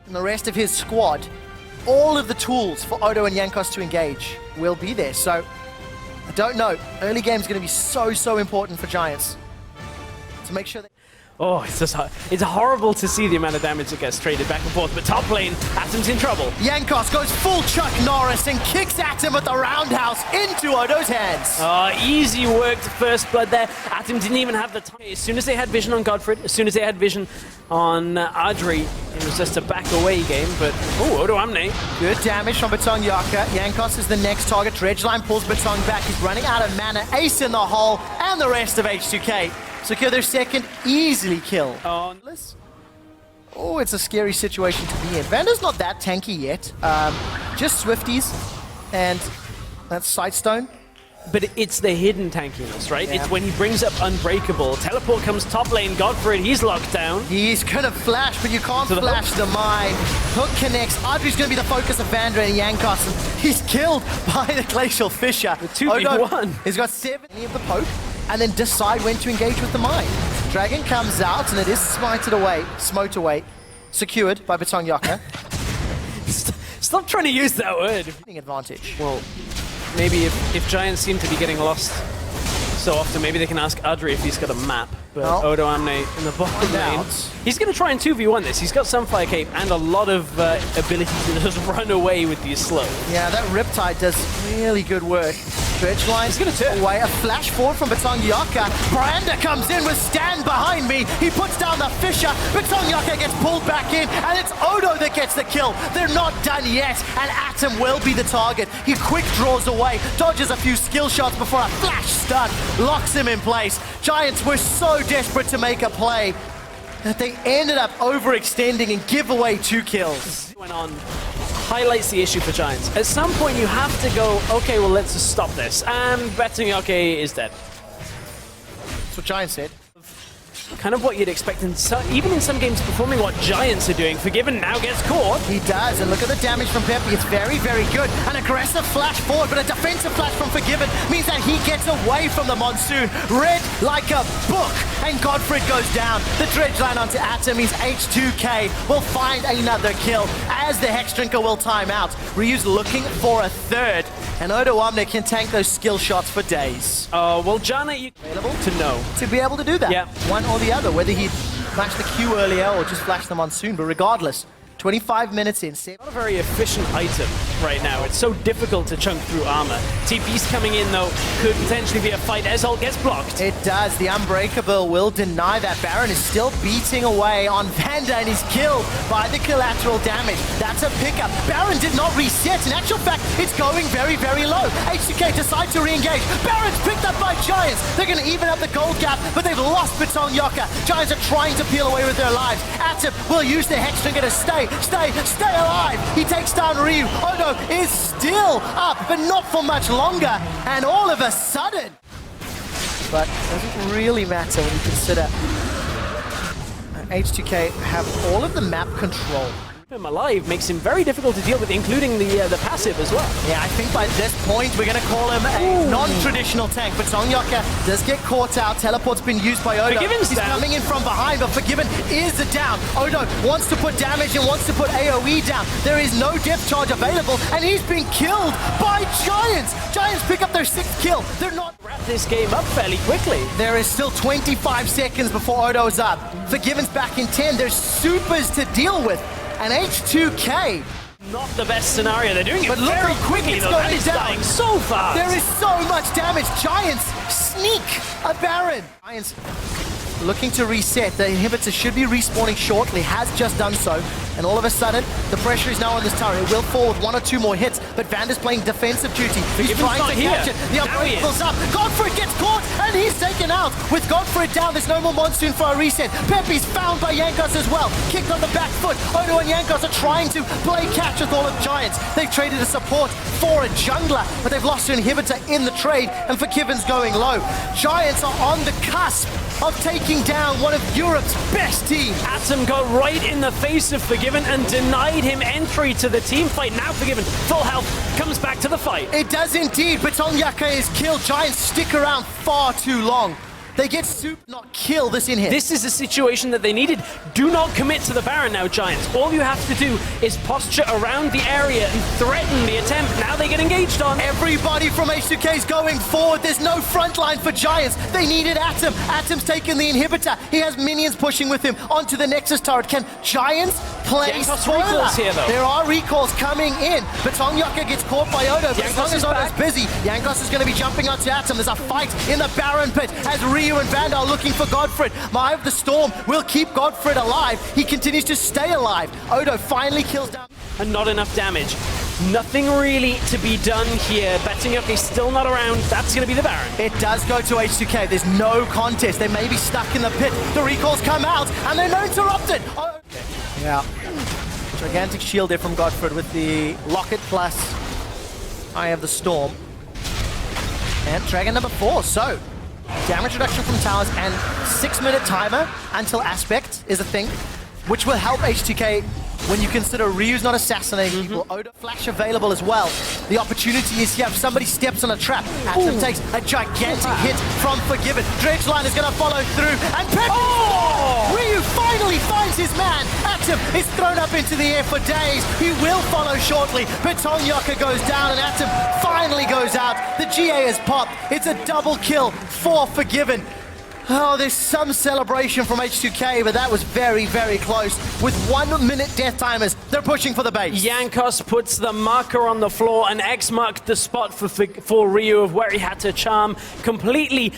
and the rest of his squad, all of the tools for Odo and Jankos to engage will be there. So, I don't know. Early game is going to be so important for Giants to make sure that... Oh, it's horrible to see the amount of damage that gets traded back and forth, but top lane, Atom's in trouble. Jankos goes full Chuck Norris and kicks Atom with the roundhouse into Odo's hands. Easy work to first blood there. Atom didn't even have the time. As soon as they had vision on Godfred, as soon as they had vision on Adri, it was just a back away game, but Odo Amne. Good damage from Batong Yaka. Jankos is the next target. Dredgeline pulls Batong back. He's running out of mana. Ace in the hole, and the rest of H2K secure their second easily kill. Oh, it's a scary situation to be in. Vander's not that tanky yet. Just Swifties, and that's Sightstone. But it's the hidden tankiness, right? Yeah. It's when he brings up Unbreakable. Teleport comes top lane, Godfred, he's locked down. He's gonna flash, but you can't flash the mine. Hook connects. Adri's gonna be the focus of Vander and Jankos, and he's killed by the Glacial Fissure. The 2v1. He's got 70 of the poke, and then decide when to engage with the mine. Dragon comes out, and it is smote away, secured by Batong Yaka. Stop trying to use that word. Advantage. Well, maybe if Giants seem to be getting lost so often, maybe they can ask Adri if he's got a map. But Odo Amne in the bottom lane. He's going to try and 2v1 this. He's got some fire cape and a lot of ability to just run away with these slow. Yeah, that Riptide does really good work. Dredgeline is going to turn away. A flash forward from Batong Yaka. Brander comes in with Stand behind me. He puts down the Fissure. Batong Yaka gets pulled back in, and it's Odo that gets the kill. They're not done yet, and Atom will be the target. He quick draws away, dodges a few skill shots before a flash stun locks him in place. Giants were so desperate to make a play that they ended up overextending and give away 2 kills. Went on. Highlights the issue for Giants. At some point you have to go, okay, well let's just stop this. And Batong Yaka is dead. That's what Giants said. Kind of what you'd expect, even in some games performing what Giants are doing. Forgiven now gets caught. He does, and look at the damage from Pepe. It's very good. An aggressive flash forward, but a defensive flash from Forgiven means that he gets away from the Monsoon. Read like a book, and Godfred goes down. The dredge line onto Atom means H2K will find another kill as the Hex Drinker will time out. Ryu's looking for a third, and Odo Amne can tank those skill shots for days. Well, Jana, you available to know. To be able to do that. Yeah. One or the other, whether he flashed the Q earlier or just flashed the Monsoon, but regardless, 25 minutes in. Not a very efficient item right now. It's so difficult to chunk through armor. TP's coming in though, could potentially be a fight as ult gets blocked. It does. The Unbreakable will deny that. Baron is still beating away on Vander and he's killed by the collateral damage. That's a pickup. Baron did not reset. In actual fact, it's going very low. H2K decide to re-engage. Baron's picked up by Giants. They're going to even up the gold gap, but they've lost Batong Yaka. Giants are trying to peel away with their lives. Atom will use the Hex Drinker to stay alive. He takes down Ryu. Odo is still up, but not for much longer. And all of a sudden, but it doesn't really matter when you consider H2K have all of the map control. Him alive makes him very difficult to deal with, including the passive as well. Yeah, I think by this point we're going to call him a non-traditional tank. But Batong Yaka does get caught out. Teleport's been used by Odo. Forgiven's He's down. coming in from behind, but Forgiven is down. Odo wants to put damage and wants to put AoE down. There is no depth charge available, and he's been killed by Giants. Giants pick up their 6th kill. They're not... Wrap this game up fairly quickly. There is still 25 seconds before Odo's up. Forgiven's back in 10. There's supers to deal with. And H2K, not the best scenario. They're doing it but look very how quick quickly it's though. going That is down. dying so fast. There is so much damage. Giants sneak a Baron. Giants looking to reset. The inhibitor should be respawning shortly, has just done so. And all of a sudden, the pressure is now on this turret. It will fall with 1 or 2 more hits, but Vander's playing defensive duty. He's trying to catch it. The Unbreakable's up. Godfred gets caught, and he's taken out. With Godfred down, there's no more Monsoon for a reset. Pepe's found by Jankos as well. Kicked on the back foot. Odo and Jankos are trying to play catch with all of Giants. They've traded a support for a jungler, but they've lost an inhibitor in the trade, and Forgiven's going low. Giants are on the cusp of taking down one of Europe's best teams. Atom got right in the face of Forgiven and denied him entry to the team fight. Now Forgiven, full health, comes back to the fight. It does indeed. Batong Yaka is killed. Giants stick around far too long. They get super not kill this in here. This is a situation that they needed. Do not commit to the Baron now, Giants. All you have to do is posture around the area and threaten the attempt. Now they get engaged on. Everybody from H2K is going forward. There's no front line for Giants. They needed Atom. Atom's taken the inhibitor. He has minions pushing with him onto the Nexus turret. Can Giants play Jankos spoiler? recalls here, though. There are recalls coming in. But Tongyaka gets caught by Odo. But as long as Odo's busy, Jankos is going to be jumping onto Atom. There's a fight in the Baron pit as Ryu and Vander are looking for Godfred. Eye of the Storm will keep Godfred alive. He continues to stay alive. Odo finally kills down. And not enough damage. Nothing really to be done here. Batsingyoke's still not around. That's going to be the Baron. It does go to H2K. There's no contest. They may be stuck in the pit. The recalls come out, and they're not interrupted. Oh, okay. Yeah. Gigantic shield there from Godfred with the Locket plus Eye of the Storm. And Dragon number 4. So, damage reduction from towers and 6-minute timer until Aspect is a thing, which will help H2K when you consider Ryu's not assassinating people. Odo flash available as well. The opportunity is here. If somebody steps on a trap, Atom takes a gigantic hit from Forgiven. Dredgeline is going to follow through, and Ryu finally finds his man. Atom is thrown up into the air for days. He will follow shortly, but Tongyaka goes down, and Atom finally goes out. The GA is popped. It's a double kill for Forgiven. Oh, there's some celebration from H2K, but that was very, very close. With 1-minute death timers, they're pushing for the base. Jankos puts the marker on the floor, and X marked the spot for Ryu of where he had to charm. Completely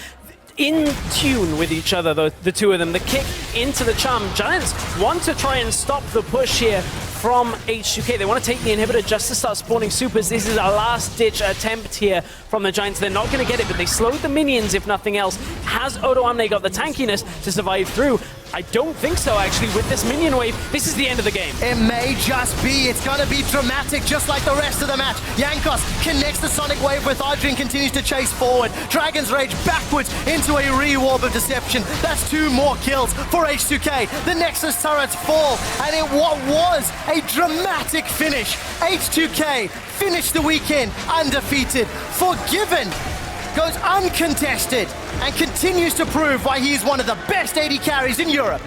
in tune with each other, the two of them. The kick into the charm. Giants want to try and stop the push here from H2K. They want to take the inhibitor just to start spawning supers. This is a last-ditch attempt here from the Giants. They're not going to get it, but they slowed the minions, if nothing else. Has Odo Amne got the tankiness to survive through? I don't think so, actually. With this minion wave, this is the end of the game. It may just be. It's going to be dramatic, just like the rest of the match. Jankos connects the Sonic Wave with Audrey and continues to chase forward. Dragon's Rage backwards into a re-warp of Deception. That's 2 more kills for H2K. The Nexus turrets fall, and in what was a dramatic finish, H2K finished the weekend undefeated. Forgiven goes uncontested and continues to prove why he's one of the best AD carries in Europe.